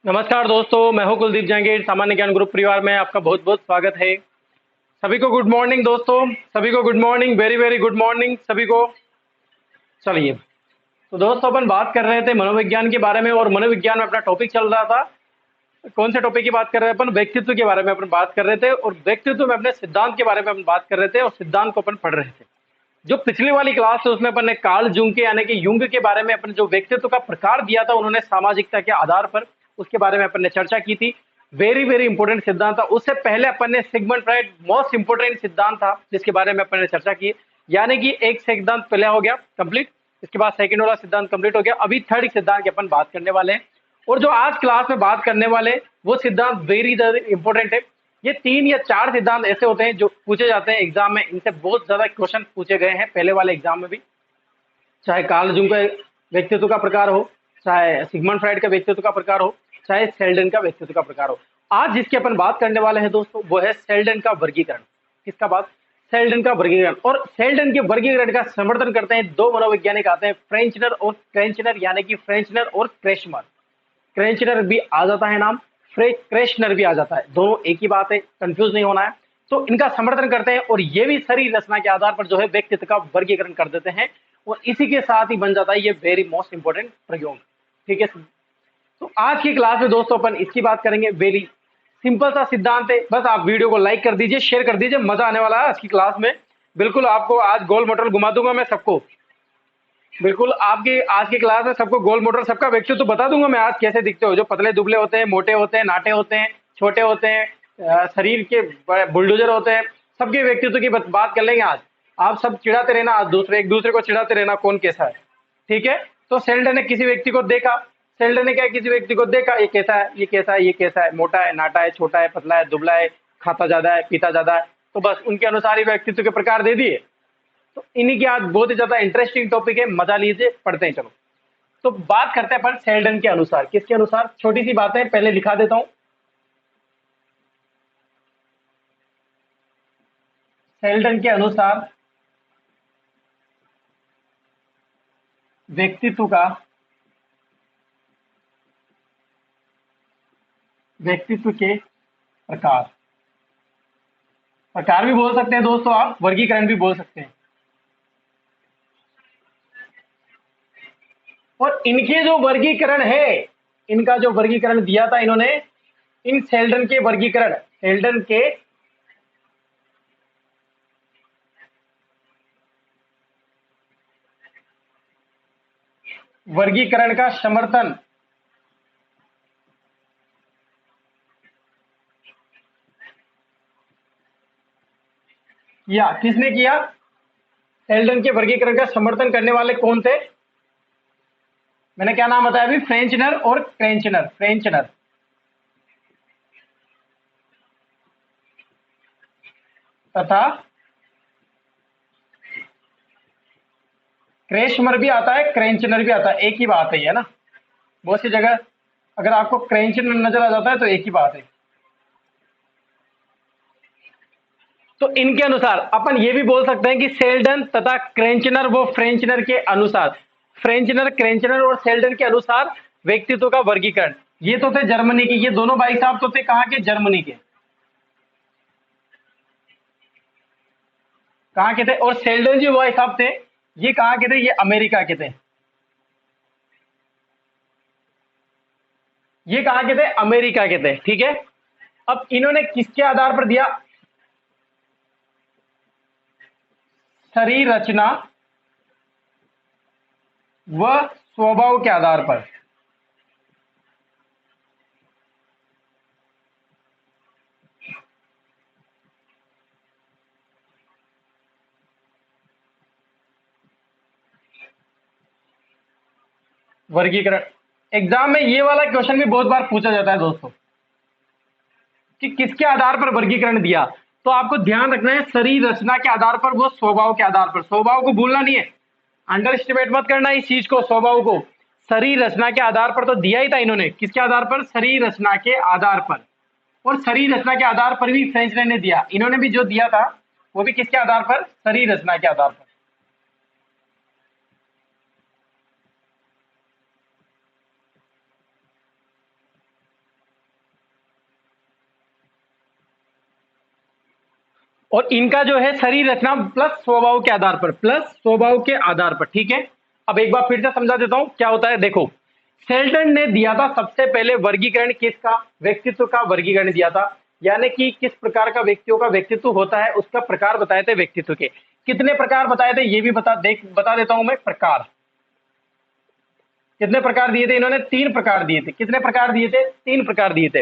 नमस्कार दोस्तों, मैं हूं कुलदीप जहांगीर। सामान्य ज्ञान ग्रुप परिवार में आपका बहुत बहुत स्वागत है। सभी को गुड मॉर्निंग दोस्तों, सभी को good morning, very very good morning सभी को। चलिए, तो दोस्तों अपन बात कर रहे थे मनोविज्ञान के बारे में, और मनोविज्ञान में अपना टॉपिक चल रहा था। कौन से टॉपिक की बात कर रहे हैं अपन? व्यक्तित्व के बारे में अपन बात कर रहे थे, और व्यक्तित्व में अपने सिद्धांत के बारे में अपन बात कर रहे थे, और सिद्धांत को अपन पढ़ रहे थे। जो पिछली वाली क्लास है उसमें अपन ने कार्ल जूंग के यानी कि युंग के बारे में अपन जो व्यक्तित्व का प्रकार दिया था उन्होंने सामाजिकता के आधार पर, उसके बारे में अपन ने चर्चा की थी। वेरी वेरी इंपॉर्टेंट सिद्धांत था। उससे पहले अपन ने सिगमंड फ्राइड मोस्ट इंपोर्टेंट सिद्धांत था जिसके बारे में अपन ने चर्चा की, यानी कि एक सिद्धांत पहले हो गया कंप्लीट, इसके बाद सेकंड वाला सिद्धांत कंप्लीट हो गया। अभी थर्ड सिद्धांत की अपन बात करने वाले हैं, और जो आज क्लास में बात करने वाले वो सिद्धांत वेरी इंपॉर्टेंट है। ये 3 या 4 सिद्धांत ऐसे होते हैं जो पूछे जाते हैं एग्जाम में, इनसे बहुत ज्यादा क्वेश्चन पूछे गए हैं पहले वाले एग्जाम में भी। चाहे कार्ल जूंग का व्यक्तित्व का प्रकार हो, चाहे सिगमंड फ्राइड का व्यक्तित्व का प्रकार हो, चाहे सेल्डन का व्यक्तित्व का प्रकार हो। आज जिसकी अपन बात करने वाले हैं दोस्तों वो है सेल्डन का वर्गीकरण। किसका बात? सेल्डन का वर्गीकरण। और सेल्डन के वर्गीकरण का समर्थन करते हैं दो मनोवैज्ञानिक आते हैं, फ्रेंचनर और क्रेंचनर, यानी कि फ्रेंचनर और क्रेशमर। क्रेंचनर भी आ जाता है नाम, क्रेशनर भी आ जाता है, दोनों एक ही बात है, कंफ्यूज नहीं होना है। तो इनका समर्थन करते हैं, और ये भी शरीर रचना के आधार पर जो है व्यक्तित्व का वर्गीकरण कर देते हैं, और इसी के साथ ही बन जाता है ये वेरी मोस्ट इंपोर्टेंट प्रयोग। ठीक है, तो आज की क्लास में दोस्तों अपन इसकी बात करेंगे। वेरी सिंपल सा सिद्धांत है, बस आप वीडियो को लाइक कर दीजिए, शेयर कर दीजिए, मजा आने वाला है आज की क्लास में। बिल्कुल आपको आज गोल मटोल घुमा दूंगा मैं सबको। बिल्कुल आपकी आज की क्लास में सबको गोल मोटर सबका व्यक्तित्व बता दूंगा मैं आज कैसे दिखते हो, जो पतले दुबले होते हैं, मोटे होते हैं, नाटे होते हैं, छोटे होते हैं, शरीर के बुलडोजर होते हैं, सबके व्यक्तित्व की बात कर लेंगे आज। आप सब चिढ़ाते रहना, आज एक दूसरे को चिढ़ाते रहना कौन कैसा है। ठीक है, तो सेल्डन ने किसी व्यक्ति को देखा, सेल्डन ने क्या किसी व्यक्ति को देखा, ये कैसा है, ये कैसा है, ये कैसा है, मोटा है, नाटा है, छोटा है, पतला है, दुबला है, खाता ज्यादा है, पीता ज्यादा है, तो बस उनके अनुसार ही व्यक्तित्व के प्रकार दे दिए। तो इन्हीं की आज बहुत ही ज्यादा इंटरेस्टिंग टॉपिक है, मजा लीजिए, पढ़ते हैं चलो। तो बात करते हैं पर सेल्डन के अनुसार। किसके अनुसार? छोटी सी बातें पहले लिखा देता हूं। सेल्डन के अनुसार व्यक्तित्व का, व्यक्तित्व के प्रकार, प्रकार भी बोल सकते हैं दोस्तों, आप वर्गीकरण भी बोल सकते हैं। और इनके जो वर्गीकरण है, इनका जो वर्गीकरण दिया था इन्होंने, इन सेल्डन के वर्गीकरण, सेल्डन के वर्गीकरण का समर्थन किया। किसने किया? सेल्डन के वर्गीकरण का समर्थन करने वाले कौन थे? मैंने क्या नाम बताया अभी? फ्रेंचनर और क्रेंचनर। फ्रेंचनर तथा क्रेशमर भी आता है, क्रेंचनर भी आता है, एक ही बात है ना। बहुत सी जगह अगर आपको क्रेंचनर नजर आ जाता है तो एक ही बात है। तो इनके अनुसार अपन ये भी बोल सकते हैं कि सेल्डन तथा क्रेंचनर वो फ्रेंचनर के अनुसार, फ्रेंचनर, क्रेंचनर और सेल्डन के अनुसार व्यक्तित्व का वर्गीकरण। ये तो थे जर्मनी के, ये दोनों भाई साहब तो थे कहाँ के? जर्मनी के। कहाँ के थे? और सेल्डन जो भाई साहब थे ये कहाँ के थे? ये अमेरिका के थे। ये कहाँ के थे? अमेरिका के थे। ठीक है, अब इन्होंने किसके आधार पर दिया? शरीर रचना व स्वभाव के आधार पर। वर्गीकरण, एग्जाम में ये वाला क्वेश्चन भी बहुत बार पूछा जाता है दोस्तों कि किसके आधार पर वर्गीकरण दिया। तो आपको ध्यान रखना है शरीर रचना के आधार पर, वो स्वभाव के आधार पर। स्वभाव को भूलना नहीं है, अंडर एस्टिमेट मत करना इस चीज को, स्वभाव को। शरीर रचना के आधार पर तो दिया ही था इन्होंने। किसके आधार पर? शरीर रचना के आधार पर। और शरीर रचना के आधार पर भी फ्रेंचनर ने दिया, इन्होंने भी जो दिया था वो भी किसके आधार पर? शरीर रचना के आधार पर। और इनका जो है शरीर रचना प्लस स्वभाव के आधार पर, प्लस स्वभाव के आधार पर, ठीक है। अब एक बार फिर से समझा देता हूं क्या होता है। देखो, शेल्डन ने दिया था सबसे पहले वर्गीकरण किसका, व्यक्तित्व का वर्गीकरण दिया था, यानी कि किस प्रकार का व्यक्तियों का व्यक्तित्व होता है उसका प्रकार बताए थे व्यक्तित्व के। कितने प्रकार बताए थे ये भी बता देता हूं मैं। प्रकार कितने प्रकार दिए थे इन्होंने, 3 प्रकार दिए थे। कितने प्रकार दिए थे, 3 प्रकार दिए थे।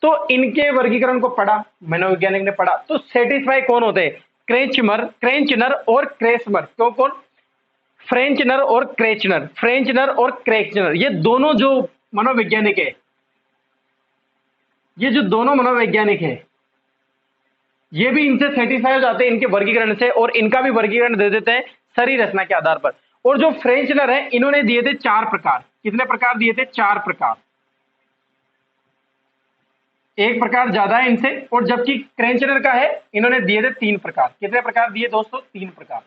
तो इनके वर्गीकरण को पढ़ा, मनोवैज्ञानिक ने पढ़ा, तो सेटिस्फाई कौन होते हैं, क्रेंचनर और क्रेसमर। क्यों कौन, फ्रेंचनर और क्रेचनर, फ्रेंचनर और क्रेचनर, ये दोनों जो मनोवैज्ञानिक है, ये जो दोनों मनोवैज्ञानिक है, ये भी इनसे सेटिस्फाई हो जाते हैं इनके वर्गीकरण से, और इनका भी वर्गीकरण दे देते हैं शरीर रचना के आधार पर। और जो फ्रेंचनर है इन्होंने दिए थे 4 प्रकार। कितने प्रकार दिए थे, 4 प्रकार, एक प्रकार ज्यादा है इनसे। और जबकि क्रेंचनर का है इन्होंने दिए थे 3 प्रकार। कितने प्रकार दिए दोस्तों, 3 प्रकार।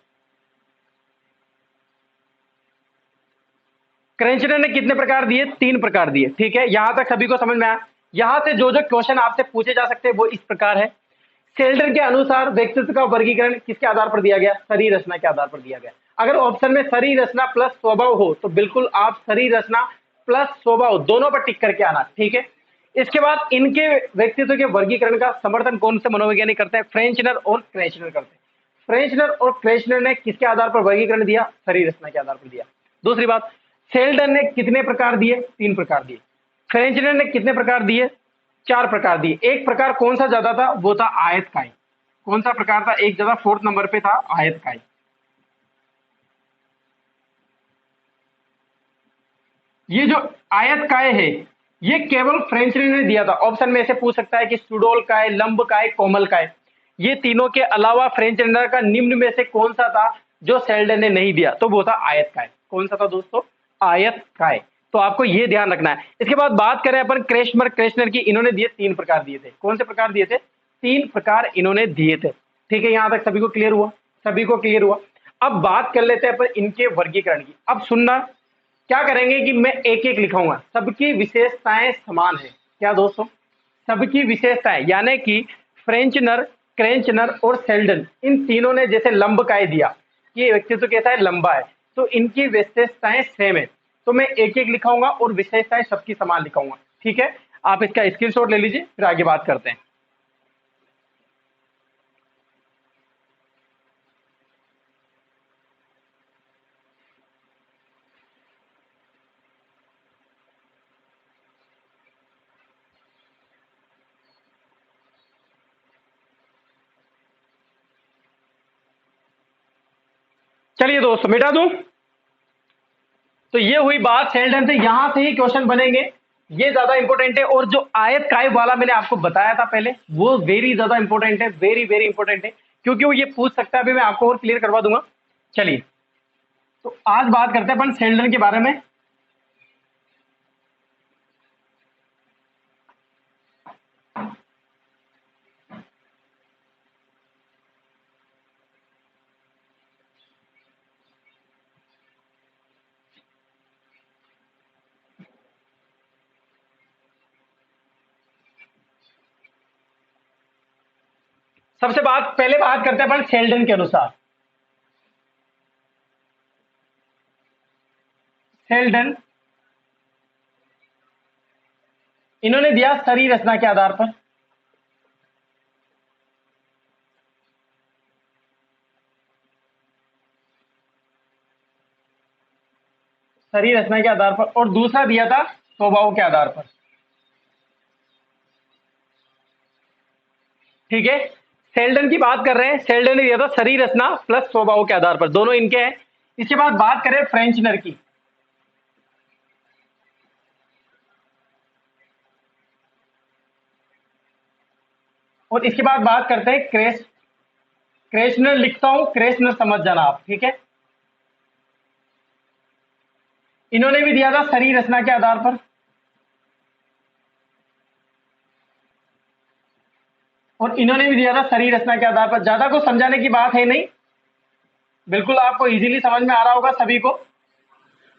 क्रेंचनर ने कितने प्रकार दिए, 3 प्रकार दिए, ठीक है। यहां तक सभी को समझ में आया। यहां से जो जो क्वेश्चन आपसे पूछे जा सकते हैं वो इस प्रकार है। शेल्डन के अनुसार व्यक्तित्व का वर्गीकरण किसके आधार पर दिया गया, शरीर रचना के आधार पर दिया गया। अगर ऑप्शन में शरीर रचना प्लस स्वभाव हो तो बिल्कुल आप शरीर रचना प्लस स्वभाव दोनों पर टिक करके आना, ठीक है। इसके बाद इनके व्यक्तित्व के वर्गीकरण का समर्थन कौन से मनोवैज्ञानिक करते हैं, फ्रेंचनर और क्रेचनर करते हैं। फ्रेंचनर और क्रेचनर ने किसके आधार पर वर्गीकरण दिया, शरीर रचना के आधार पर दिया। दूसरी बात, शेल्डन ने कितने प्रकार दिए, 3 प्रकार दिए। फ्रेंचनर ने कितने प्रकार दिए, 4 प्रकार दिए। एक प्रकार कौन सा ज्यादा था, वो था आयतकाय। कौन सा प्रकार था, एक ज्यादा, 4th नंबर पे था आयतकाय। ये जो आयतकाय है ये केवल फ्रेंचनर ने दिया था। ऑप्शन में से पूछ सकता है कि सुडोल काय, लंब काय, कोमल काय, ये तीनों के अलावा फ्रेंचनर का निम्न में से कौन सा था जो शेल्डन ने नहीं दिया, तो वो था आयतकाय। कौन सा था दोस्तों, आयतकाय। तो आपको ये ध्यान रखना है। इसके बाद बात करें अपन क्रेशनर की, इन्होंने दिए 3 प्रकार दिए थे। कौन से प्रकार दिए थे, 3 प्रकार इन्होंने दिए थे, ठीक है। यहां तक सभी को क्लियर हुआ, सभी को क्लियर हुआ। अब बात कर लेते हैं अपन इनके वर्गीकरण की। अब सुनना, क्या करेंगे कि मैं एक एक लिखाऊंगा, सबकी विशेषताएं समान है। क्या दोस्तों, सबकी विशेषताएं, यानी कि फ्रेंचनर, क्रेंचनर और शेल्डन, इन तीनों ने जैसे लंब काय दिया कि व्यक्तित्व कैसा है, लंबा है, तो इनकी विशेषताएं सेम है। तो मैं एक एक लिखाऊंगा और विशेषताएं सबकी समान लिखाऊंगा, ठीक है। आप इसका स्क्रीनशॉट ले लीजिए, फिर आगे बात करते हैं। चलिए दोस्तों मिटा दूं। तो ये हुई बात शेल्डन से, यहां से ही क्वेश्चन बनेंगे, ये ज्यादा इंपॉर्टेंट है। और जो आयत काय वाला मैंने आपको बताया था पहले, वो वेरी ज्यादा इंपॉर्टेंट है, वेरी वेरी इंपॉर्टेंट है, क्योंकि वो ये पूछ सकता है। अभी मैं आपको और क्लियर करवा दूंगा। चलिए, तो आज बात करते हैं अपन शेल्डन के बारे में। सबसे पहले बात करते हैं अपन शेल्डन के अनुसार। शेल्डन इन्होंने दिया शरीर रचना के आधार पर, शरीर रचना के आधार पर, और दूसरा दिया था स्वभाव के आधार पर, ठीक है। शेल्डन की बात कर रहे हैं, शेल्डन ने दिया था शरीर रचना प्लस स्वभाव के आधार पर, दोनों इनके हैं। इसके बाद बात करें फ्रेंचनर की, और इसके बाद बात करते हैं क्रेशनर लिखता हूं, क्रेशनर समझ जाना आप, ठीक है। इन्होंने भी दिया था शरीर रचना के आधार पर, और इन्होंने भी दिया था शरीर रचना के आधार पर। ज्यादा कुछ समझाने की बात है नहीं, बिल्कुल आपको इजीली समझ में आ रहा होगा सभी को।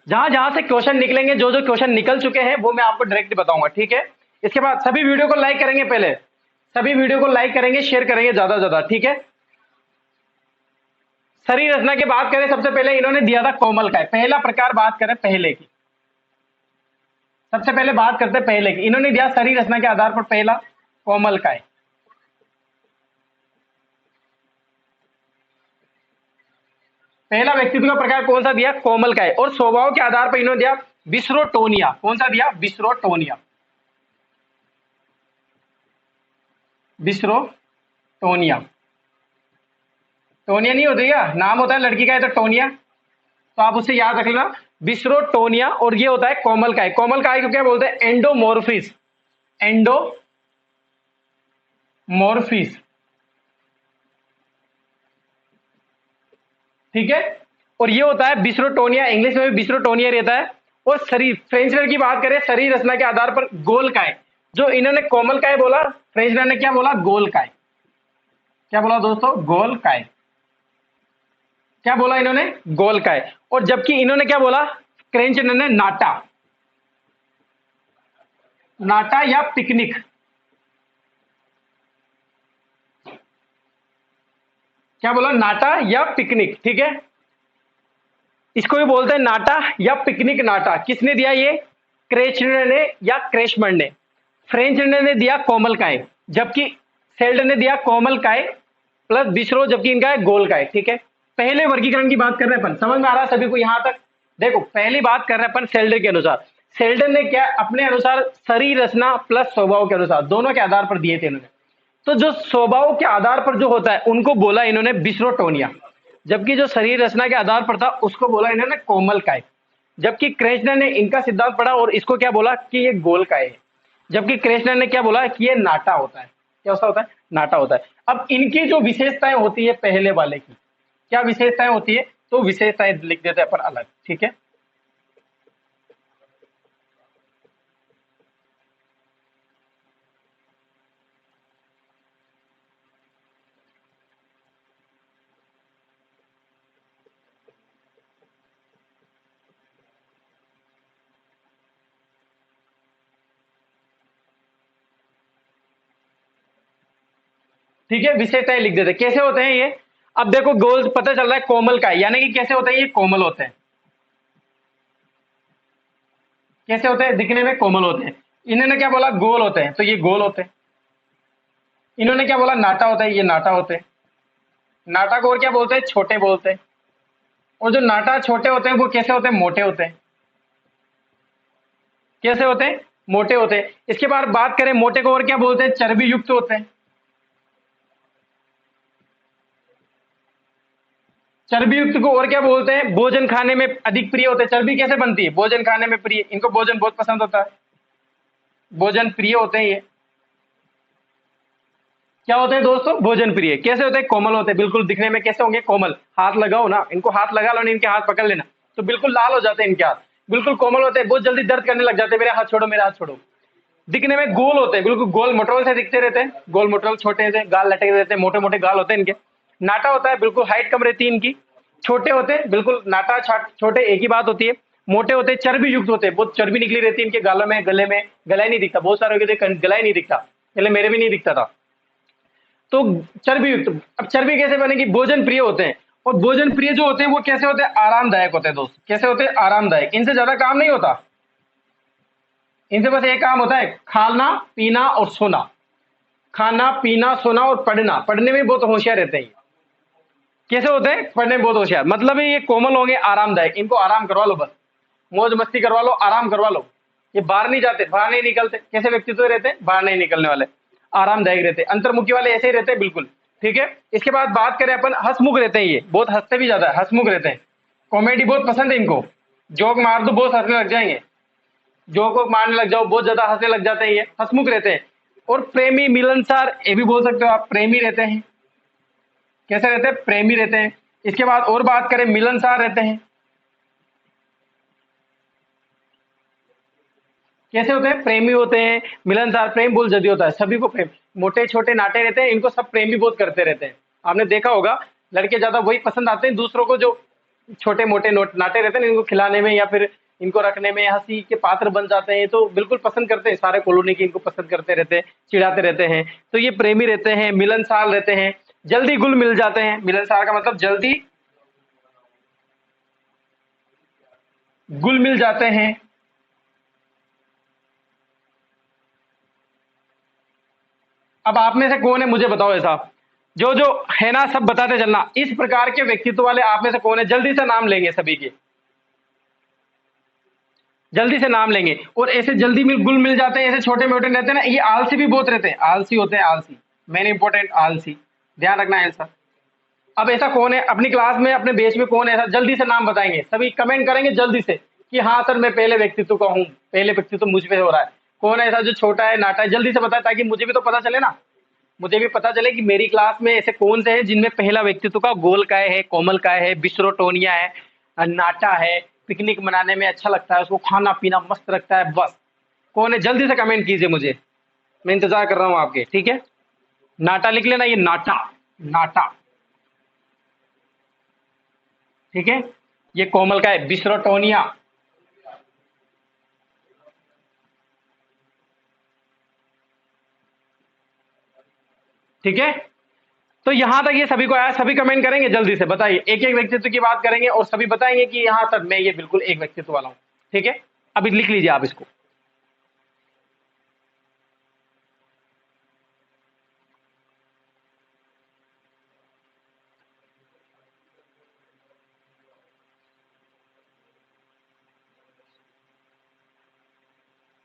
जहां जहां से क्वेश्चन निकलेंगे, जो जो क्वेश्चन निकल चुके हैं वो मैं आपको डायरेक्ट बताऊंगा, ठीक है। इसके बाद सभी वीडियो को लाइक करेंगे, पहले सभी वीडियो को लाइक करेंगे, शेयर करेंगे ज्यादा से ज्यादा, ठीक है। शरीर रचना की बात करें, सबसे पहले इन्होंने दिया था कोमल काय। पहला प्रकार बात करें पहले की, सबसे पहले बात करते हैं पहले की। इन्होंने दिया शरीर रचना के आधार पर पहला कोमल काय। पहला व्यक्तित्व का प्रकार कौन सा दिया? कोमल काय। और स्वभाव के आधार पर इन्होंने दिया विस्रोटोनिया। कौन सा दिया? विस्रोटोनिया। विस्रोटोनिया। टोनिया नहीं होती क्या? नाम होता है लड़की का है तो टोनिया, तो आप उससे याद रख लेना विस्रोटोनिया। और ये होता है कोमल काय। कोमल काय को क्या बोलते हैं? एंडोमोर्फिस। एंडोमोर्फिस, ठीक है। और ये होता है बिस्रोटोनिया, इंग्लिश में भी बिस्रोटोनिया रहता है। और शरीर, फ्रेंचनर की बात करें, शरीर रचना के आधार पर गोल काय। जो इन्होंने कोमल काय बोला, फ्रेंचनर ने क्या बोला? गोल काय। क्या बोला दोस्तों? गोल काय। क्या बोला इन्होंने? गोल काय। और जबकि इन्होंने क्या बोला? फ्रेंचनर ने नाटा। नाटा या पिकनिक। क्या बोला? नाटा या पिकनिक, ठीक है। इसको भी बोलते हैं नाटा या पिकनिक नाटा। किसने दिया ये? क्रेचनर ने या क्रेशमर ने। फ्रेंचनर ने दिया कोमल काय, जबकि सेल्डर ने दिया कोमल काय प्लस बिस्रो, जबकि इनका है गोल काय, ठीक है। पहले वर्गीकरण की बात कर रहे हैं अपन, समझ में आ रहा है सभी को यहां तक? देखो, पहली बात कर रहे हैं अपन सेल्डर के अनुसार। सेल्डर ने क्या अपने अनुसार शरीर रचना प्लस स्वभाव के अनुसार दोनों के आधार पर दिए थे इन्होंने। तो जो स्वभाव के आधार पर जो होता है उनको बोला इन्होंने बिस्रोटोनिया, जबकि जो शरीर रचना के आधार पर था उसको बोला इन्होंने कोमल काय। जबकि क्रेचनर ने इनका सिद्धांत पढ़ा और इसको क्या बोला कि ये गोल काय है। जबकि क्रेचनर ने क्या बोला कि ये नाटा होता है। क्या होता है? नाटा होता है। अब इनकी जो विशेषताएं होती है पहले वाले की, क्या विशेषताएं होती है? तो विशेषताएं लिख देते हैं अपन अलग, ठीक है। ठीक है, विशेषताएं लिख देते। कैसे होते हैं ये? अब देखो, गोल पता चल रहा है कोमल का, यानी कि कैसे होते हैं ये? कोमल होते हैं। कैसे होते हैं? दिखने में कोमल होते हैं। इन्होंने क्या बोला? गोल होते हैं, तो ये गोल होते हैं। इन्होंने क्या बोला? नाटा होता है, ये नाटा होते हैं। नाटा को और क्या बोलते हैं? छोटे बोलते हैं। और जो नाटा छोटे होते हैं वो कैसे होते हैं? मोटे होते हैं। कैसे होते हैं? मोटे होते हैं। इसके बाद बात करें मोटे को और क्या बोलते हैं? चर्बी युक्त होते हैं। चर्बी युक्त को और क्या बोलते हैं? भोजन खाने में अधिक प्रिय होते हैं। चर्बी कैसे बनती है? भोजन खाने में प्रिय, इनको भोजन बहुत पसंद होता है, भोजन प्रिय होते हैं ये। क्या होते हैं दोस्तों? भोजन प्रिय। कैसे होते हैं? कोमल होते हैं। बिल्कुल दिखने में कैसे होंगे? कोमल। हाथ लगाओ ना इनको, हाथ लगा लो, इनके हाथ पकड़ लेना तो बिल्कुल लाल हो जाते हैं इनके हाथ। बिल्कुल कोमल होते हैं, बहुत जल्दी दर्द करने लग जाते हैं, मेरे हाथ छोड़ो, मेरे हाथ छोड़ो। दिखने में गोल होते हैं, बिल्कुल गोल मटोल से दिखते रहते हैं, गोल मटोल, छोटे से गाल लटके रहते हैं, मोटे मोटे गाल होते हैं इनके। नाटा होता है, बिल्कुल हाइट कम रहती है इनकी। छोटे होते हैं, बिल्कुल नाटा छोटे एक ही बात होती है। मोटे होते हैं, चर्बी युक्त होते हैं, बहुत चर्बी निकली रहती है इनके गालों में, गले में। गला ही नहीं दिखता, बहुत सारे गला ही नहीं दिखता, पहले मेरे भी नहीं दिखता था। तो चर्बी युक्त। अब चर्बी कैसे बनेगी? भोजन प्रिय होते हैं। और भोजन प्रिय जो होते हैं वो कैसे होते हैं? आरामदायक होते हैं दोस्त। कैसे होते हैं? आरामदायक। इनसे ज्यादा काम नहीं होता, इनसे बस एक काम होता है, खाना पीना और सोना। खाना पीना सोना और पढ़ना, पढ़ने में बहुत होशियार रहते हैं। कैसे होते हैं? पढ़ने में बहुत होशियार। मतलब ये कोमल होंगे, आरामदायक। इनको आराम करवा लो, बस मौज मस्ती करवा लो, आराम करवा लो। ये बाहर नहीं जाते, बाहर नहीं निकलते। कैसे व्यक्तित्व रहते हैं? बाहर नहीं निकलने वाले, आरामदायक रहते हैं। अंतर्मुखी वाले ऐसे ही रहते हैं, बिल्कुल, ठीक है। इसके बाद बात करें अपन, हंसमुख रहते हैं, ये बहुत हंसते भी ज्यादा है, हंसमुख रहते हैं। कॉमेडी बहुत पसंद है इनको, जोक मार दो बहुत हंसने लग जाएंगे, जोक को मारने लग जाओ बहुत ज्यादा हंसने लग जाते हैं, ये हंसमुख रहते हैं। और प्रेमी मिलनसार, ये भी बोल सकते हो आप, प्रेमी रहते हैं। कैसे रहते हैं? प्रेमी रहते हैं। इसके बाद और बात करें, मिलनसार रहते हैं। कैसे होते हैं? प्रेमी होते हैं, मिलनसार। प्रेम बहुत जल्दी होता है, सभी को प्रेम। मोटे छोटे नाटे रहते हैं, इनको सब प्रेम भी बहुत करते रहते हैं। आपने देखा होगा, लड़के ज्यादा वही पसंद आते हैं दूसरों को, जो छोटे मोटे नाटे रहते हैं, इनको खिलाने में या फिर इनको रखने में हंसी के पात्र बन जाते हैं, तो बिल्कुल पसंद करते हैं। सारे कॉलोनी के इनको पसंद करते रहते हैं, चिढ़ाते रहते हैं। तो ये प्रेमी रहते हैं, मिलनसार रहते हैं, जल्दी गुल मिल जाते हैं। मिलनसार का मतलब जल्दी घुल मिल जाते हैं। अब आप में से कौन है मुझे बताओ, ऐसा जो जो है ना, सब बताते चलना। इस प्रकार के व्यक्तित्व वाले आप में से कौन है, जल्दी से नाम लेंगे सभी के, जल्दी से नाम लेंगे। और ऐसे जल्दी मिल घुल मिल जाते हैं, ऐसे छोटे मोटे रहते हैं ना, ये आलसी भी बहुत रहते हैं, आलसी होते हैं, आलसी, मेन इंपॉर्टेंट आलसी, ध्यान रखना है सर। अब ऐसा कौन है अपनी क्लास में, अपने बेच में कौन है ऐसा, जल्दी से नाम बताएंगे, सभी कमेंट करेंगे जल्दी से कि हाँ सर मैं पहले व्यक्तित्व का हूँ, पहले व्यक्तित्व मुझ पे हो रहा है। कौन है ऐसा जो छोटा है, नाटा है, जल्दी से बताए, ताकि मुझे भी तो पता चले ना, मुझे भी पता चले कि मेरी क्लास में ऐसे कौन से हैं जिनमें पहला व्यक्तित्व का गोल काय है, कोमल काय है, बिस्रोटोनिया है, नाटा है, पिकनिक मनाने में अच्छा लगता है, उसको खाना पीना मस्त लगता है, बस कौन है जल्दी से कमेंट कीजिए मुझे, मैं इंतजार कर रहा हूँ आपके, ठीक है। नाटा लिख लेना, ये नाटा, नाटा, ठीक है। ये कोमल का है, बिस्रोटोनिया, ठीक है। तो यहां तक ये सभी को आया, सभी कमेंट करेंगे जल्दी से, बताइए, एक एक व्यक्तित्व की बात करेंगे और सभी बताएंगे कि यहां तक मैं ये बिल्कुल एक व्यक्तित्व वाला हूं, ठीक है। अभी लिख लीजिए आप इसको।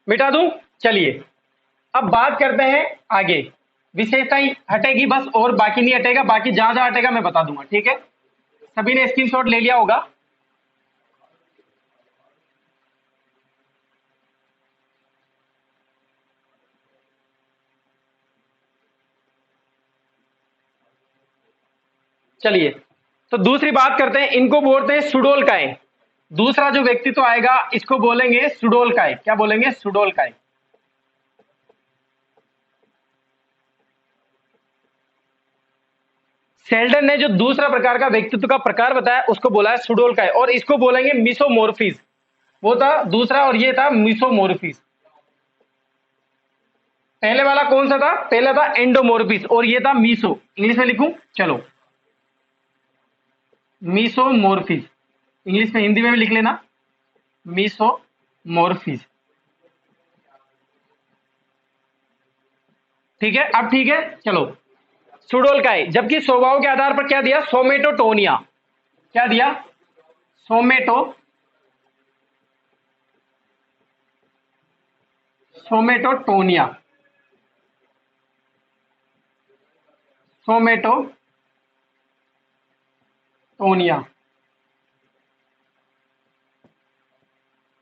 मिटा दूं, चलिए अब बात करते हैं आगे। विशेषताएं हटेगी बस, और बाकी नहीं हटेगा, बाकी जहां जहां हटेगा मैं बता दूंगा, ठीक है। सभी ने स्क्रीनशॉट ले लिया होगा। चलिए, तो दूसरी बात करते हैं, इनको बोलते हैं सुडोलकाय। दूसरा जो व्यक्तित्व आएगा इसको बोलेंगे सुडोलकाय, क्या बोलेंगे, सुडोलकाय। सेल्डन ने जो दूसरा प्रकार का व्यक्तित्व का प्रकार बताया उसको बोला है सुडोलकाय, और इसको बोलेंगे मिसोमोर्फिस। वो था दूसरा और ये था मिसोमोर्फिस। पहले वाला कौन सा था, पहला था एंडोमोर्फिस और ये था मीसो। इंग्लिश में लिखूं, चलो, मीसोमोर्फिस, इंग्लिश में, हिंदी में भी लिख लेना, मीसोमोर्फिस, ठीक है। अब ठीक है, चलो, सुडोलकाय, जबकि स्वभाव के आधार पर क्या दिया, सोमेटोटोनिया, क्या दिया, सोमेटो, सोमेटोटोनिया, सोमेटोटोनिया।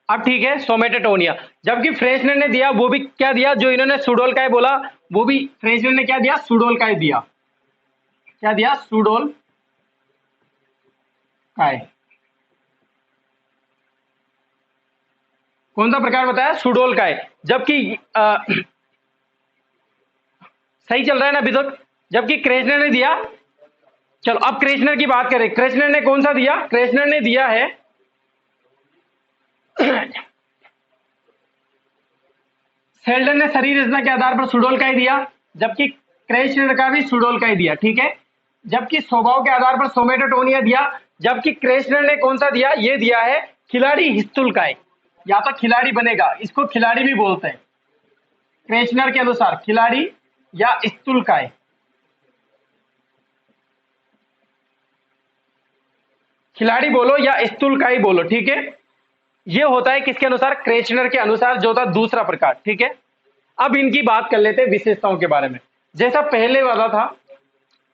अब ठीक है, सोमेटोटोनिया। जबकि फ्रेशनर ने दिया वो भी क्या दिया, जो इन्होंने सुडोलकाय बोला वो भी फ्रेशनर ने क्या दिया, सुडोलकाय दिया, क्या दिया, सुडोलकाय। कौन सा प्रकार बताया, सुडोलकाय। जबकि सही चल रहा है ना अभी तक। जबकि क्रेशनर ने दिया, चलो अब क्रेशनर की बात करें, क्रेशनर ने कौन सा दिया, क्रेशनर ने दिया है सेल्डन ने शरीर रचना के आधार पर सुडोलकाय दिया, जबकि क्रेशनर का भी सुडोलकाय दिया, ठीक है। जबकि स्वभाव के आधार पर सोमेटोटोनिया दिया, जबकि क्रेशनर ने कौन सा दिया, ये दिया है खिलाड़ी हिस्तुलकाय, या तो खिलाड़ी बनेगा, इसको खिलाड़ी भी बोलते हैं, क्रेशनर के अनुसार खिलाड़ी या स्तुलकाय, खिलाड़ी बोलो या स्तुलकाय बोलो, ठीक है। ये होता है किसके अनुसार, क्रेशनर के अनुसार, जो था दूसरा प्रकार, ठीक है। अब इनकी बात कर लेते हैं विशेषताओं के बारे में। जैसा पहले वाला था,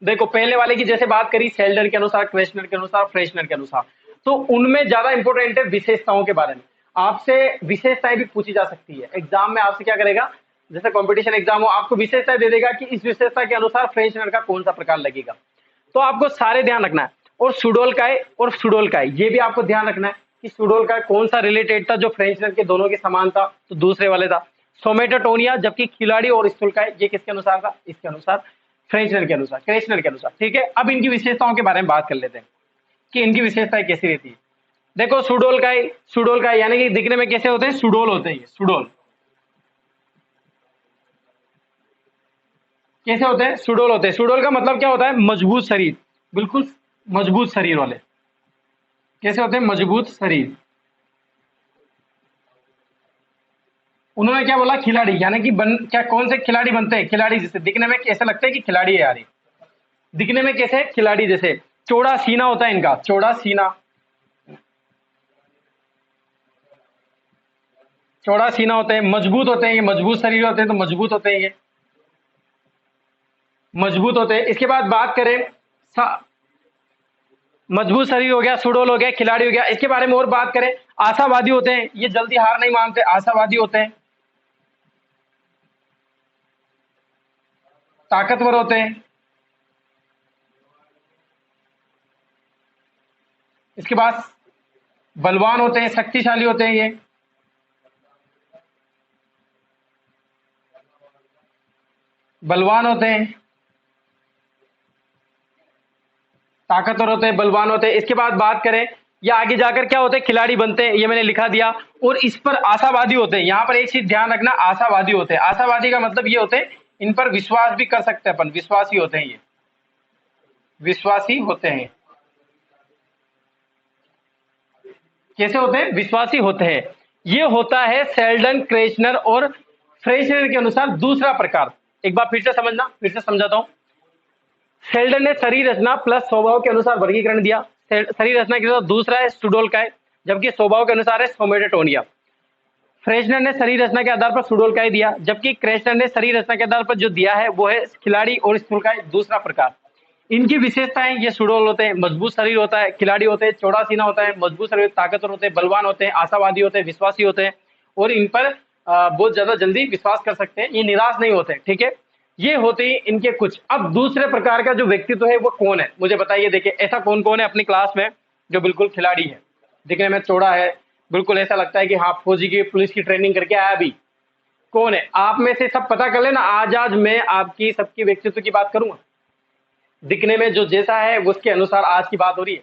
देखो पहले वाले की जैसे बात करी सेल्डर के अनुसार, क्रेशनर के अनुसार, फ्रेशनर के अनुसार, तो उनमें ज्यादा इंपॉर्टेंट है विशेषताओं के बारे में। आपसे विशेषताएं भी पूछी जा सकती है एग्जाम में, आपसे क्या करेगा, जैसे कंपटीशन एग्जाम हो, आपको विशेषताएं दे देगा कि इस विशेषता के अनुसार फ्रेशनर का कौन सा प्रकार लगेगा, तो आपको सारे ध्यान रखना है। और सुडोलकाय और सुडोलकाय ये भी आपको ध्यान रखना है कि सुडोलकाय कौन सा रिलेटेड था, जो फ्रेशनर के दोनों के समान था, तो दूसरे वाले था सोमेटोटोनिया, जबकि खिलाड़ी और स्थूलकाय ये किसके अनुसार था, इसके अनुसार, फ्रेशनर के अनुसार, क्रेशनर के अनुसार, ठीक है। अब इनकी विशेषताओं के बारे में बात कर लेते हैं कि इनकी विशेषताएं कैसी रहती है। देखो सुडोलकाय, सुडोलकाय यानी कि दिखने में कैसे होते हैं, सुडोल होते हैं, सुडोल कैसे होते हैं, सुडोल होते हैं। सुडोल का मतलब क्या होता है, मजबूत शरीर, बिल्कुल मजबूत शरीर वाले, कैसे होते हैं, मजबूत शरीर, उन्होंने क्या बोला, खिलाड़ी, यानी कि क्या कौन से खिलाड़ी बनते हैं, खिलाड़ी जैसे, दिखने में कैसे लगते हैं कि खिलाड़ी है यार ये। दिखने में कैसे, खिलाड़ी जैसे। चौड़ा सीना होता है इनका, चौड़ा सीना, चौड़ा सीना होते हैं, मजबूत होते हैं ये, मजबूत शरीर होते हैं, तो मजबूत होते हैं ये, मजबूत होते हैं। इसके बाद बात करें, मजबूत शरीर हो गया, सुडौल हो गया, खिलाड़ी हो गया। इसके बारे में और बात करें, आशावादी होते हैं, ये जल्दी हार नहीं मानते, आशावादी होते हैं, ताकतवर होते हैं। इसके बाद बलवान होते हैं, शक्तिशाली होते हैं ये, बलवान होते हैं, ताकतवर होते हैं, बलवान होते हैं। इसके बाद बात करें, या आगे जाकर क्या होते हैं, खिलाड़ी बनते हैं, ये मैंने लिखा दिया। और इस पर आशावादी होते हैं। यहां पर एक चीज ध्यान रखना, आशावादी होते हैं। आशावादी का मतलब ये होते हैं, इन पर विश्वास भी कर सकते हैं अपन, विश्वासी होते हैं ये, विश्वासी होते हैं। कैसे होते हैं, विश्वासी होते हैं। ये होता है शेल्डन, क्रेचनर और फ्रेशनर के अनुसार दूसरा प्रकार। एक बार फिर से समझना, फिर से समझाता हूं। शेल्डन ने शरीर रचना प्लस स्वभाव के अनुसार वर्गीकरण दिया। शरीर रचना के अनुसार दूसरा है सुडोल का है, जबकि स्वभाव के अनुसार है सोमेटोनिया। फ्रेशनर ने शरीर रचना के आधार पर सुडोल का दिया, जबकि क्रेशनर ने शरीर रचना के आधार पर जो दिया है वो है खिलाड़ी और स्थूल का दूसरा प्रकार। इनकी विशेषताएं, ये सुडोल होते हैं, मजबूत शरीर होता है, खिलाड़ी होते हैं, चौड़ा सीना होता है, मजबूत शरीर, ताकतवर होते हैं, बलवान होते हैं, आशावादी होते हैं, विश्वासी होते हैं, और इन पर बहुत ज्यादा जल्दी विश्वास कर सकते हैं, ये निराश नहीं होते। ठीक है, ये होते हैं इनके कुछ। अब दूसरे प्रकार का जो व्यक्तित्व है वो कौन है, मुझे बताइए। देखिए, ऐसा कौन कौन है अपनी क्लास में जो बिल्कुल खिलाड़ी है, दिखने में चौड़ा है, बिल्कुल ऐसा लगता है कि हाँ फौजी की, पुलिस की ट्रेनिंग करके आया अभी। कौन है आप में से, सब पता कर लेना। आज मैं आपकी सबकी व्यक्तित्व की बात करूंगा, दिखने में जो जैसा है उसके अनुसार आज की बात हो रही है।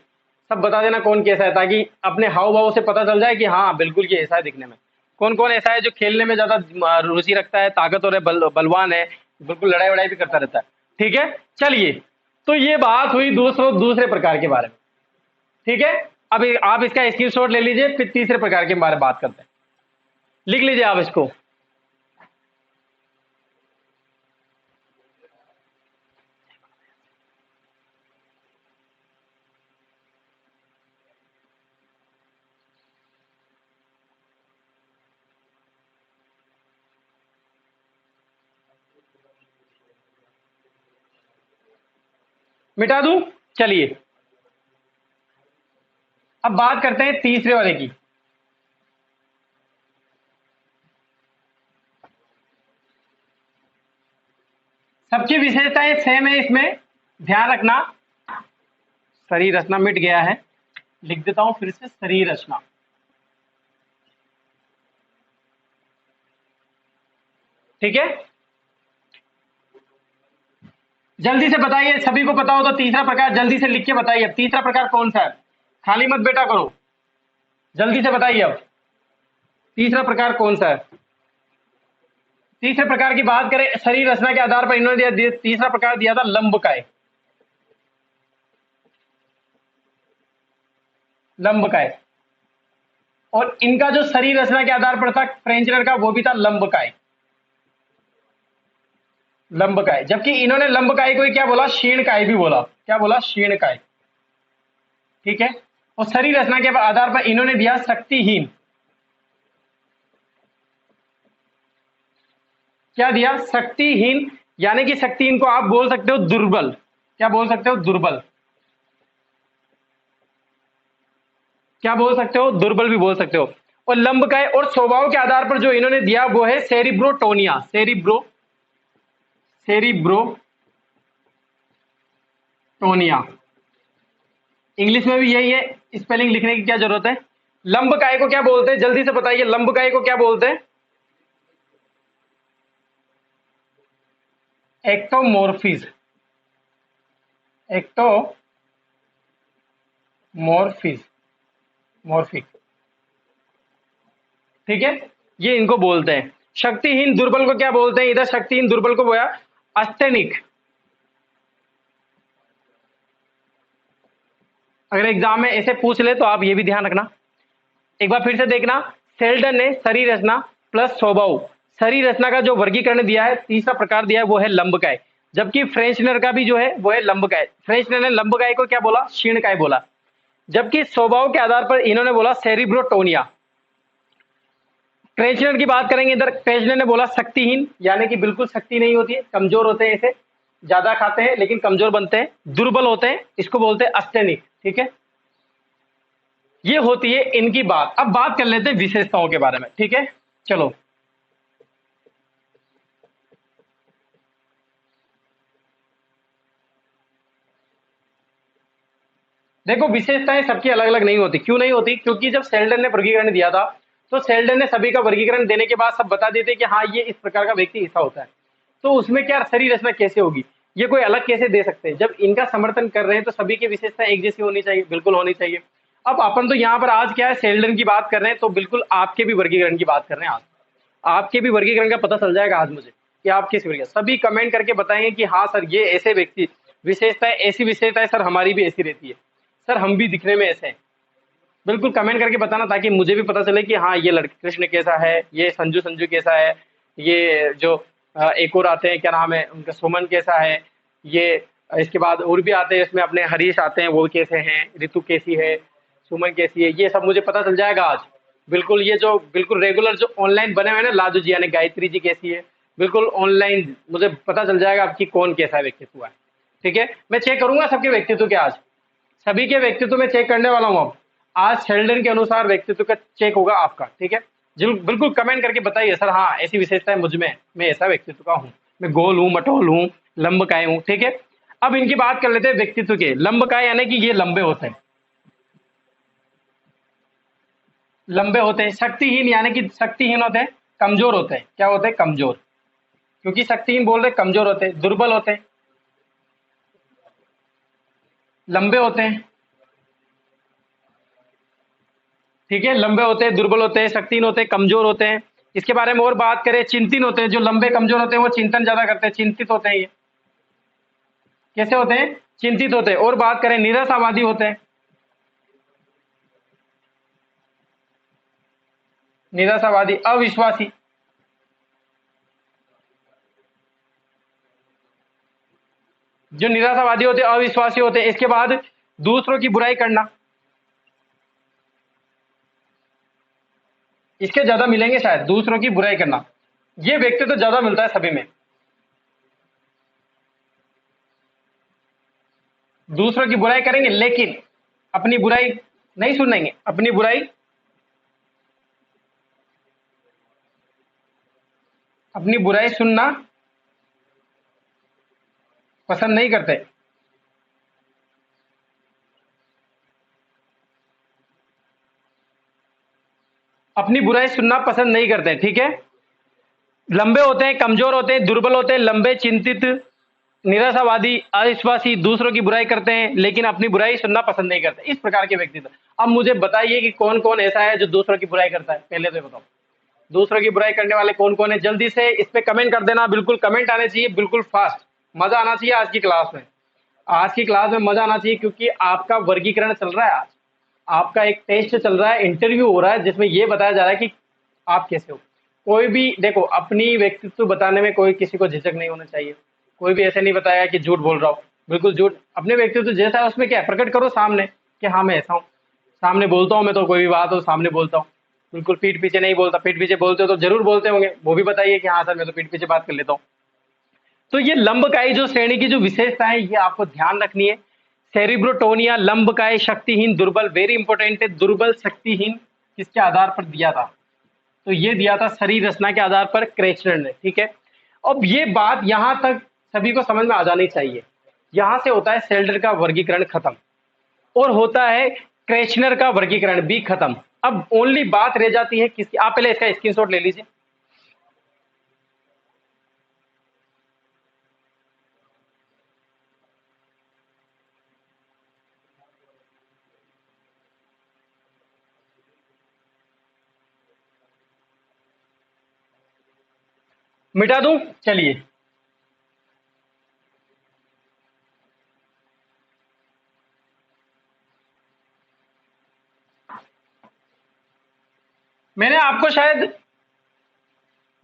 सब बता देना कौन कैसा है, ताकि अपने हाव भाव से पता चल जाए कि हाँ बिल्कुल ये ऐसा है दिखने में। कौन कौन ऐसा है जो खेलने में ज्यादा रुचि रखता है, ताकतवर है, बलवान है, बिल्कुल लड़ाई वड़ाई भी करता रहता है। ठीक है, चलिए, तो ये बात हुई दोस्तों दूसरे प्रकार के बारे में। ठीक है, अभी आप इसका स्क्रीनशॉट ले लीजिए, फिर तीसरे प्रकार के बारे में बात करते हैं। लिख लीजिए आप इसको। मिटा दूं, चलिए अब बात करते हैं तीसरे वाले की। सबकी विशेषताएं सेम है इसमें, ध्यान रखना। शरीर रचना मिट गया है, लिख देता हूं फिर से, शरीर रचना। ठीक है, जल्दी से बताइए, सभी को पता हो तो तीसरा प्रकार जल्दी से लिख के बताइए। अब तीसरा प्रकार कौन सा है, खाली मत बेटा करो, जल्दी से बताइए अब तीसरा प्रकार कौन सा है। तीसरे प्रकार की बात करें, शरीर रचना के आधार पर इन्होंने तीसरा प्रकार दिया था लंबकाय। लंबकाय, और इनका जो शरीर रचना के आधार पर था फ्रेंचनर का, वो भी था लंबकाय। लंबकाय, जबकि इन्होंने लंबकाय को ही क्या बोला, शीर्णकाय भी बोला। क्या बोला, शीर्णकाय। ठीक है, और शरीर रचना के आधार पर इन्होंने दिया शक्तिहीन। क्या दिया, शक्तिहीन, यानी कि शक्तिहीन को आप बोल सकते हो दुर्बल। क्या बोल सकते हो, दुर्बल। क्या बोल सकते हो, दुर्बल भी बोल सकते हो। और लंबकाय और स्वभाव के आधार पर जो इन्होंने दिया वो है सेरिब्रोटोनिया। सेरिब्रोटोनिया, इंग्लिश में भी यही है, स्पेलिंग लिखने की क्या जरूरत है। लंबकाय को क्या बोलते हैं, जल्दी से बताइए, लंबकाय को क्या बोलते हैं। एक्टोमोर्फिज, एक्टोमोर्फिज, मोर्फिक। ठीक है, ये इनको बोलते हैं। शक्तिहीन दुर्बल को क्या बोलते हैं, इधर शक्तिहीन दुर्बल को बोला अस्थेनिक। अगर एग्जाम में ऐसे पूछ ले तो आप ये भी ध्यान रखना। एक बार फिर से देखना, शेल्डन ने शरीर रचना प्लस स्वभाव, शरीर रचना का जो वर्गीकरण दिया है, तीसरा प्रकार दिया है वो है लंबकाय। जबकि फ्रेंचनर का भी जो है वो है लंबकाय। फ्रेंचनर ने लंबकाय को क्या बोला? क्षीणकाय बोला। जबकि स्वभाव के आधार पर इन्होंने बोला सेरिब्रोटोनिया। फ्रेंचनर की बात करेंगे इधर, फ्रेंचनर ने बोला शक्तिहीन, यानी कि बिल्कुल शक्ति नहीं होती है, कमजोर होते हैं, इसे ज्यादा खाते हैं लेकिन कमजोर बनते हैं, दुर्बल होते हैं, इसको बोलते हैं अस्थेनिक। ठीक है, ये होती है इनकी बात। अब बात कर लेते हैं विशेषताओं के बारे में। ठीक है, चलो। देखो, विशेषताएं सबकी अलग अलग नहीं होती। क्यों नहीं होती? क्योंकि जब सेल्डन ने वर्गीकरण दिया था तो सेल्डन ने सभी का वर्गीकरण देने के बाद सब बता देते कि हाँ ये इस प्रकार का व्यक्ति ऐसा होता है। तो उसमें क्या शरीर रचना कैसे होगी, ये कोई अलग कैसे दे सकते हैं? जब इनका समर्थन कर रहे हैं तो सभी की विशेषता एक जैसी होनी चाहिए, बिल्कुल होनी चाहिए। अब अपन तो यहाँ पर आज क्या है, सेल्डन की बात कर रहे हैं, तो बिल्कुल आपके भी वर्गीकरण की बात कर रहे हैं आज। आपके भी वर्गीकरण का पता चल जाएगा आज मुझे कि आप किस वर्गीकरण। सभी कमेंट करके बताएंगे कि हाँ सर ये ऐसे व्यक्ति विशेषताएं, ऐसी विशेषताएं सर हमारी भी ऐसी रहती है, सर हम भी दिखने में ऐसे हैं। बिल्कुल कमेंट करके बताना ताकि मुझे भी पता चले कि हाँ ये लड़के कृष्ण कैसा है, ये संजू संजू कैसा है, ये जो एक और आते हैं क्या नाम है उनका, सुमन कैसा है, ये इसके बाद और भी आते हैं इसमें अपने हरीश आते हैं, वो कैसे हैं, ऋतु कैसी है, सुमन कैसी है, ये सब मुझे पता चल जाएगा आज। बिल्कुल ये जो बिल्कुल रेगुलर जो ऑनलाइन बने हुए हैं ना, लाजू जी यानी गायत्री जी कैसी है, बिल्कुल ऑनलाइन मुझे पता चल जाएगा आपकी कौन कैसा व्यक्तित्व है। ठीक है, मैं चेक करूंगा सबके व्यक्तित्व के आज, सभी के व्यक्तित्व में चेक करने वाला हूं। अब आज शेल्डन के अनुसार व्यक्तित्व का चेक होगा आपका। ठीक है, बिल्कुल कमेंट करके बताइए सर हाँ ऐसी विशेषताएं मुझ में, मैं ऐसा व्यक्तित्व का हूँ, मैं गोल हूँ, मटोल हूँ, लंबकाय हूँ। ठीक है, अब इनकी बात कर लेते हैं व्यक्तित्व के। लंबकाय यानी कि ये लंबे होते हैं, लंबे होते हैं। शक्तिहीन यानी कि शक्तिहीन होते हैं, कमजोर होते हैं। क्या होते हैं? कमजोर। क्योंकि शक्तिहीन बोल रहे कमजोर होते हैं, दुर्बल होते हैं, लंबे होते हैं। ठीक है, लंबे होते हैं, दुर्बल होते हैं, शक्तिहीन होते हैं, कमजोर होते हैं। इसके बारे में और बात करें, चिंतित होते हैं। जो लंबे कमजोर होते हैं वो चिंतन ज्यादा करते हैं, चिंतित होते हैं। ये कैसे होते हैं? चिंतित होते हैं। और बात करें, निराशावादी होते हैं, निराशावादी, अविश्वासी। जो निराशावादी होते हैं, अविश्वासी होते हैं। इसके बाद दूसरों की बुराई करना, इसके ज्यादा मिलेंगे शायद, दूसरों की बुराई करना, ये व्यक्ति तो ज्यादा मिलता है सभी में। दूसरों की बुराई करेंगे लेकिन अपनी बुराई नहीं सुनेंगे, अपनी बुराई, अपनी बुराई सुनना पसंद नहीं करते, अपनी बुराई सुनना पसंद नहीं करते। ठीक है, लंबे होते हैं, कमजोर होते हैं, दुर्बल होते हैं, लंबे, चिंतित, निराशावादी, अविश्वासी, दूसरों की बुराई करते हैं लेकिन अपनी बुराई सुनना पसंद नहीं करते, इस प्रकार के व्यक्ति थे। अब मुझे बताइए कि कौन कौन ऐसा है जो दूसरों की बुराई करता है, पहले तो बताओ दूसरों की बुराई करने वाले कौन कौन है? जल्दी से इस पे कमेंट कर देना, बिल्कुल कमेंट आने चाहिए, बिल्कुल फास्ट। मजा आना चाहिए आज की क्लास में, आज की क्लास में मजा आना चाहिए, क्योंकि आपका वर्गीकरण चल रहा है आज, आपका एक टेस्ट चल रहा है, इंटरव्यू हो रहा है जिसमें यह बताया जा रहा है कि आप कैसे हो। कोई भी देखो, अपनी व्यक्तित्व बताने में कोई किसी को झिझक नहीं होना चाहिए। कोई भी ऐसे नहीं बताया कि झूठ बोल रहा हूँ, बिल्कुल झूठ। अपने व्यक्तित्व जैसा है उसमें क्या है, प्रकट करो सामने कि हाँ मैं ऐसा हूँ। सामने बोलता हूँ मैं तो, कोई भी बात हो सामने बोलता हूँ, बिल्कुल पीठ पीछे नहीं बोलता। पीठ पीछे बोलते हो तो जरूर बोलते होंगे, वो भी बताइए कि हाँ सर मैं तो पीठ पीछे बात कर लेता हूँ। तो ये लंबकायी जो श्रेणी की जो विशेषता है ये आपको ध्यान रखनी है। सेरिब्रोटोनिया, लंबकाय, शक्तिहीन, दुर्बल, वेरी इंपॉर्टेंट है। दुर्बल, शक्तिहीन किसके आधार पर दिया था? तो ये दिया था शरीर रचना के आधार पर क्रेचनर ने। ठीक है, अब ये बात यहां तक सभी को समझ में आ जानी चाहिए। यहां से होता है सेल्डर का वर्गीकरण खत्म और होता है क्रेचनर का वर्गीकरण भी खत्म। अब ओनली बात रह जाती है किसकी, आप पहले इसका स्क्रीनशॉट ले लीजिए। मिटा दूं? चलिए, मैंने आपको शायद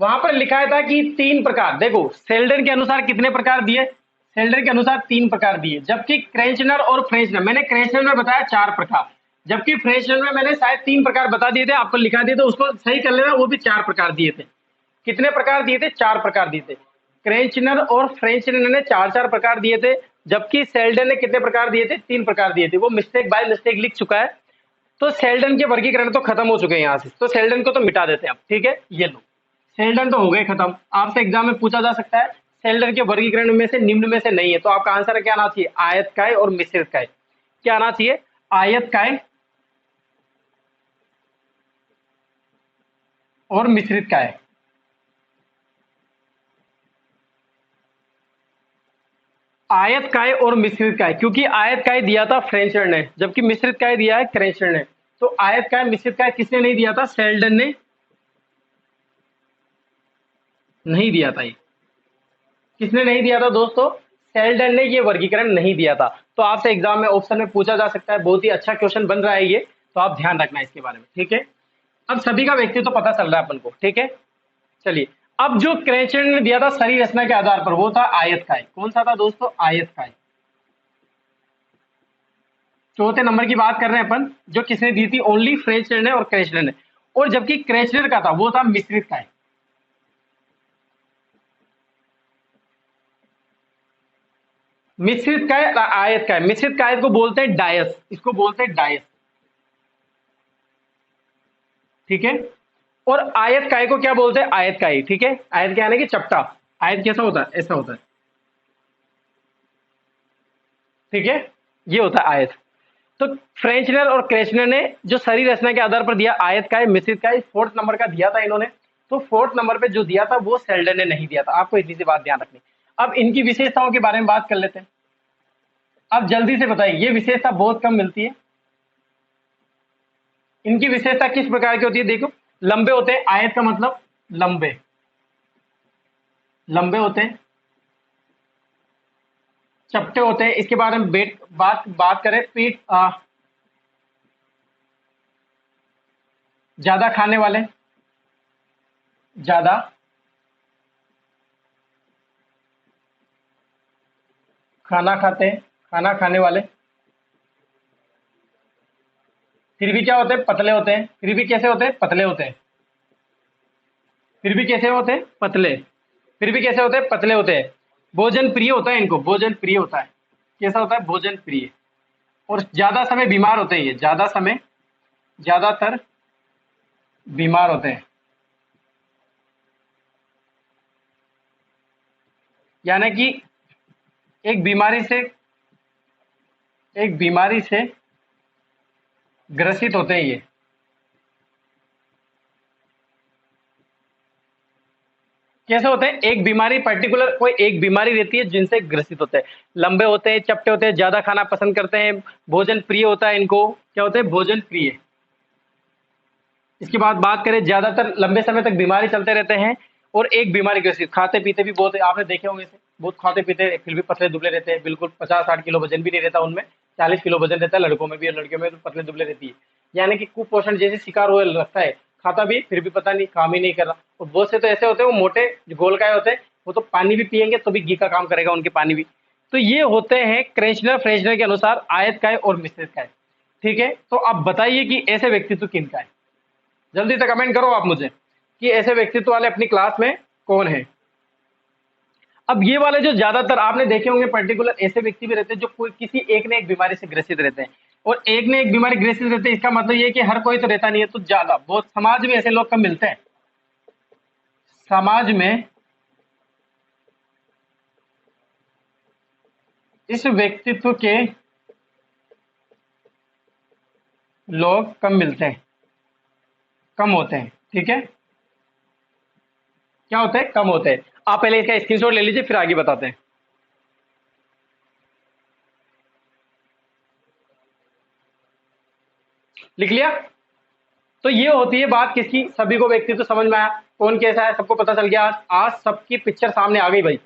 वहां पर लिखा था कि 3 प्रकार, देखो सेल्डन के अनुसार कितने प्रकार दिए, सेल्डन के अनुसार 3 प्रकार दिए, जबकि क्रेंचनर और फ्रेंचनर, मैंने क्रेंचनर में बताया 4 प्रकार, जबकि फ्रेंचनर में मैंने शायद 3 प्रकार बता दिए थे, आपको लिखा दिए, तो उसको सही कर लेना, वो भी 4 प्रकार दिए थे। कितने प्रकार दिए थे? 4 प्रकार दिए थे। क्रेंचनर और फ्रेंचनर ने 4 प्रकार दिए थे, जबकि सेल्डन ने कितने प्रकार दिए थे? 3 प्रकार दिए थे। वो मिस्टेक बाय मिस्टेक लिख चुका है, तो सेल्डन के वर्गीकरण तो खत्म हो चुके हैं यहाँ से, तो सेल्डन को तो मिटा देते हैं अब, ठीक है। ये लो, सेल्डन तो हो गए खत्म। आपसे एग्जाम में पूछा जा सकता है सेल्डन के वर्गीकरण में से निम्न में से नहीं है, तो आपका आंसर क्या आना चाहिए? आयतकाय और मिश्रितकाय। क्या आना चाहिए? आयतकाय और मिश्रितकाय। आयतकाय और मिश्रितकाय, क्योंकि आयतकाय दिया था फ्रेंचर ने, जबकि मिश्रितकाय दिया है क्रेंचर ने। तो आयतकाय मिश्रितकाय किसने नहीं दिया था? सेल्डन ने नहीं दिया था। ये किसने नहीं दिया था दोस्तों? सेल्डन ने ये वर्गीकरण नहीं दिया था। तो आपसे एग्जाम में ऑप्शन में पूछा जा सकता है, बहुत ही अच्छा क्वेश्चन बन रहा है ये, तो आप ध्यान रखना इसके बारे में, ठीक है। अब सभी का व्यक्तित्व तो पता चल रहा है अपन को, ठीक है। चलिए, अब जो क्रेंचर ने दिया था शरीर रचना के आधार पर, वो था आयतकाय। कौन सा था दोस्तों? आयतकाय। चौथे नंबर की बात कर रहे हैं अपन, जो किसने दी थी? ओनली फ्रेंचर ने और क्रेचनर ने। और जबकि क्रेचनर का था वो था मिश्रित काय। मिश्रित काय, आयत काय, मिश्रित काय को बोलते हैं डायस, इसको बोलते हैं डायस, ठीक है। और आयत काय को क्या बोलते हैं? आयत काय, ठीक है। आयत क्या है कि चपटा, आयत कैसा होता है? ऐसा होता है, ठीक है। ये होता है आयत। तो फ्रेंचनर और क्रेचनर ने जो शरीर रचना के आधार पर दिया आयत काय, मिश्रित काय, फोर्थ नंबर का दिया था इन्होंने। तो फोर्थ नंबर पे जो दिया था वो सेल्डन ने नहीं दिया था। आपको इतनी सी बात ध्यान रखनी। अब इनकी विशेषताओं के बारे में बात कर लेते हैं। अब जल्दी से बताइए, ये विशेषता बहुत कम मिलती है। इनकी विशेषता किस प्रकार की होती है? देखो, लंबे होते हैं, आयत का मतलब लंबे, लंबे होते हैं, चपटे होते हैं। इसके बारे में बात करें, पीठ ज्यादा खाने वाले, ज्यादा खाना खाते हैं, खाना खाने वाले। फिर भी क्या होते हैं? पतले होते हैं। फिर भी कैसे होते हैं? पतले होते हैं। फिर भी कैसे होते हैं? पतले। फिर भी कैसे होते हैं? पतले होते हैं। भोजन प्रिय होता है, इनको भोजन प्रिय होता है। कैसा होता है? भोजन प्रिय। और ज्यादा समय बीमार होते हैं, ये ज्यादा समय, ज्यादातर बीमार होते हैं। यानी कि एक बीमारी से एक बीमारी से ग्रसित होते हैं ये। कैसे होते हैं? एक बीमारी, पर्टिकुलर कोई एक बीमारी रहती है जिनसे ग्रसित होते हैं। लंबे होते हैं, चपटे होते हैं, ज्यादा खाना पसंद करते हैं, भोजन प्रिय होता है इनको। क्या होते हैं? भोजन प्रिय। इसके बाद बात करें, ज्यादातर लंबे समय तक बीमारी चलते रहते हैं। और एक बीमारी ग्रसित, खाते पीते भी बहुत, आपने देखे होंगे इसे, बहुत खाते पीते फिर भी पतले दुबले रहते हैं, बिल्कुल 50-60 किलो वजन भी नहीं रहता उनमें, 40 किलो वजन रहता है लड़कों में भी, और लड़कियों में तो पतले दुबले रहती है। यानी कि कुपोषण जैसे शिकार हुए लगता है, खाता भी फिर भी पता नहीं काम ही नहीं कर रहा। और बहुत से तो ऐसे होते हैं, वो मोटे जो गोलकाय होते हैं, वो तो पानी भी पियेंगे तो भी घी का काम करेगा उनके पानी भी। तो ये होते हैं क्रेचनर फ्रेंचनर के अनुसार आयतकाय और मिश्रितकाय, ठीक है। तो अब बताइए कि ऐसे व्यक्तित्व किनका है? जल्दी से कमेंट करो आप मुझे कि ऐसे व्यक्तित्व वाले अपनी क्लास में कौन है। अब ये वाले जो ज्यादातर आपने देखे होंगे, पर्टिकुलर ऐसे व्यक्ति भी रहते हैं जो कोई किसी एक ने एक बीमारी से ग्रसित रहते हैं। और एक ने एक बीमारी ग्रसित रहते हैं, इसका मतलब ये कि हर कोई तो रहता नहीं है, तो ज्यादा बहुत समाज में ऐसे लोग कम मिलते हैं। समाज में इस व्यक्तित्व के लोग कम मिलते हैं, कम होते हैं, ठीक है। क्या होते हैं? कम होते हैं। आप पहले इसका स्क्रीनशॉट ले लीजिए, फिर आगे बताते हैं। लिख लिया? तो ये होती है बात किसकी? सभी को व्यक्तित्व समझ में आया, कौन कैसा है सबको पता चल गया। आज सबकी पिक्चर सामने आ गई भाई,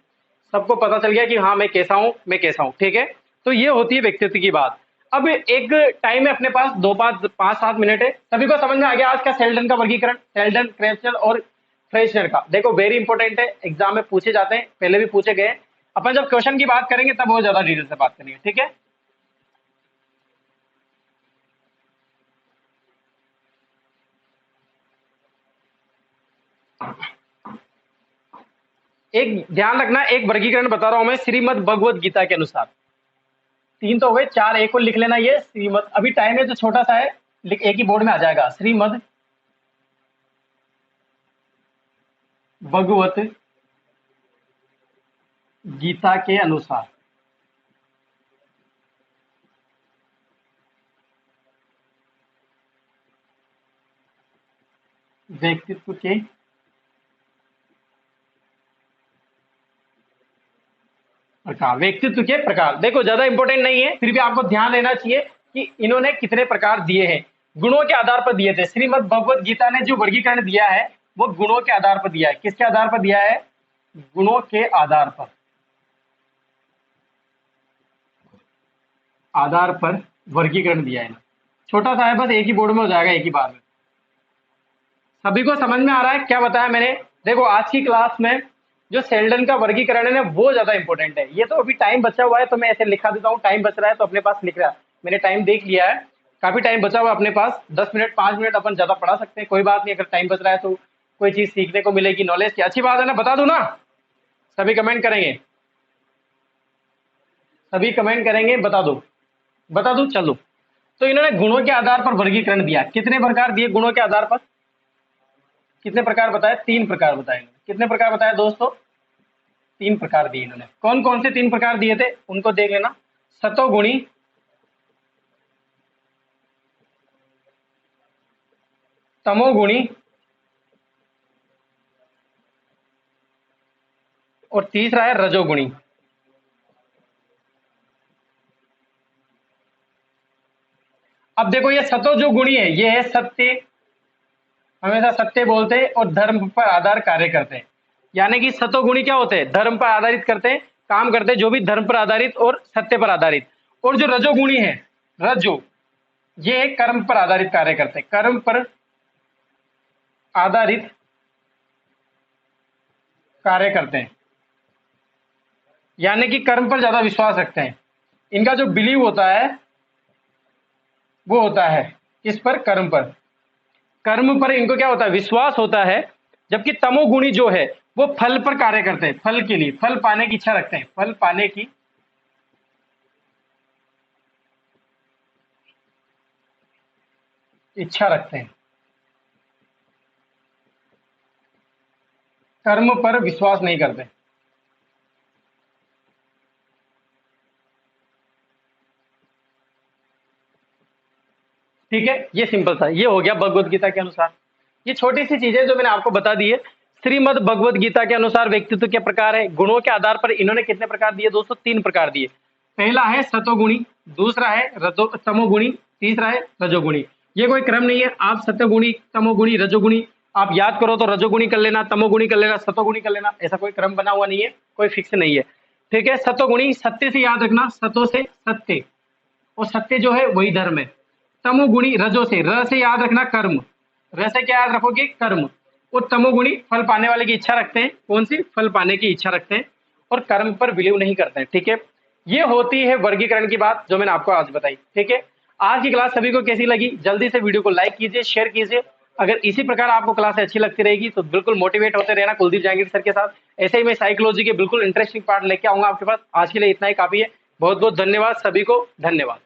सबको पता चल गया कि हाँ मैं कैसा हूं, मैं कैसा हूं, ठीक है। तो ये होती है व्यक्तित्व की बात। अब एक टाइम है अपने पास, 2-5-7 मिनट है। सभी को समझ में आ गया आज का सेल्डन का वर्गीकरण, सेल्डन, क्रेचनर और फ्रेशनर का। देखो वेरी इंपॉर्टेंट है, एग्जाम में पूछे जाते हैं, पहले भी पूछे गए। अपन जब क्वेश्चन की बात करेंगे तब बहुत ज्यादा डिटेल से बात करेंगे, ठीक है। एक ध्यान रखना, एक वर्गीकरण बता रहा हूं मैं श्रीमद् भगवत गीता के अनुसार। तीन तो हो गए, चार एक को लिख लेना। ये श्रीमद्, अभी टाइम है तो छोटा सा है, एक ही बोर्ड में आ जाएगा। श्रीमद् भगवत गीता के अनुसार व्यक्तित्व के प्रकार, व्यक्तित्व के प्रकार। देखो ज्यादा इंपॉर्टेंट नहीं है, फिर भी आपको ध्यान देना चाहिए कि इन्होंने कितने प्रकार दिए हैं। गुणों के आधार पर दिए थे। श्रीमद् भगवत गीता ने जो वर्गीकरण दिया है वो गुणों के आधार पर दिया है। किसके आधार पर दिया है? गुणों के आधार पर वर्गीकरण दिया है। छोटा सा है, बस एक ही बोर्ड में हो जाएगा, एक ही बार में। सभी को समझ में आ रहा है क्या बताया मैंने? देखो आज की क्लास में जो सेल्डन का वर्गीकरण है ना वो ज्यादा इंपॉर्टेंट है। ये तो अभी टाइम बचा हुआ है तो मैं ऐसे लिखा देता हूँ, टाइम बच रहा है तो अपने पास लिख रहा है। मैंने टाइम देख लिया है, काफी टाइम बचा हुआ है अपने पास, 10 मिनट 5 मिनट अपन ज्यादा पढ़ा सकते हैं, कोई बात नहीं। अगर टाइम बच रहा है तो कोई चीज सीखने को मिलेगी, नॉलेज की अच्छी बात है ना। बता दूं ना, सभी कमेंट करेंगे, सभी कमेंट करेंगे, बता दो चलो। तो इन्होंने गुणों के आधार पर वर्गीकरण दिया। कितने प्रकार दिए गुणों के आधार पर? कितने प्रकार बताए? 3 प्रकार बताए इन्होंने। कितने प्रकार बताए दोस्तों? 3 प्रकार दिए इन्होंने। कौन कौन से 3 प्रकार दिए थे उनको देख लेना। सतोगुणी, तमोगुणी और तीसरा है रजोगुणी। अब देखो ये सतो जो गुणी है ये है सत्य, हमेशा सत्य बोलते हैं और धर्म पर आधार कार्य करते हैं। यानी कि सतोगुणी क्या होते हैं? धर्म पर आधारित करते हैं, काम करते हैं जो भी धर्म पर आधारित और सत्य पर आधारित। और जो रजोगुणी है, रजो, ये कर्म पर आधारित कार्य करते हैं, कर्म पर आधारित कार्य करते हैं, यानी कि कर्म पर ज्यादा विश्वास रखते हैं। इनका जो बिलीव होता है वो होता है किस पर? कर्म पर। कर्म पर इनको क्या होता है? विश्वास होता है। जबकि तमोगुणी जो है वो फल पर कार्य करते हैं, फल के लिए, फल पाने की इच्छा रखते हैं, फल पाने की इच्छा रखते हैं, कर्म पर विश्वास नहीं करते। ठीक है, ये सिंपल था, ये हो गया भगवत गीता के अनुसार। ये छोटी सी चीजें जो मैंने आपको बता दी है। श्रीमद् भगवत गीता के अनुसार व्यक्तित्व के प्रकार है। गुणों के आधार पर इन्होंने कितने प्रकार दिए दोस्तों? 3 प्रकार दिए। पहला है सतोगुणी, दूसरा है तमोगुणी, तीसरा है रजोगुणी। ये कोई क्रम नहीं है, आप सतोगुणी, तमोगुणी, रजोगुणी आप याद करो तो रजोगुणी कर लेना, तमोगुणी कर लेना, सतोगुणी कर लेना, ऐसा कोई क्रम बना हुआ नहीं है, कोई फिक्स नहीं है। ठीक है, सतोगुणी सत्य से याद रखना, सतो से सत्य, और सत्य जो है वही धर्म है। तमोगुणी रजो से, र से याद रखना कर्म, र से क्या याद रखोगे? कर्म। और तमोगुणी फल पाने वाले की इच्छा रखते हैं, कौन सी? फल पाने की इच्छा रखते हैं और कर्म पर बिलीव नहीं करते हैं। ठीक है, ये होती है वर्गीकरण की बात जो मैंने आपको आज बताई। ठीक है, आज की क्लास सभी को कैसी लगी? जल्दी से वीडियो को लाइक कीजिए, शेयर कीजिए। अगर इसी प्रकार आपको क्लास अच्छी लगती रहेगी तो बिल्कुल मोटिवेट होते रहना कुलदीप जहांगीर सर के साथ। ऐसे ही मैं साइकोलॉजी के बिल्कुल इंटरेस्टिंग पार्ट लेके आऊंगा आपके पास। आज के लिए इतना ही काफी है। बहुत बहुत धन्यवाद, सभी को धन्यवाद।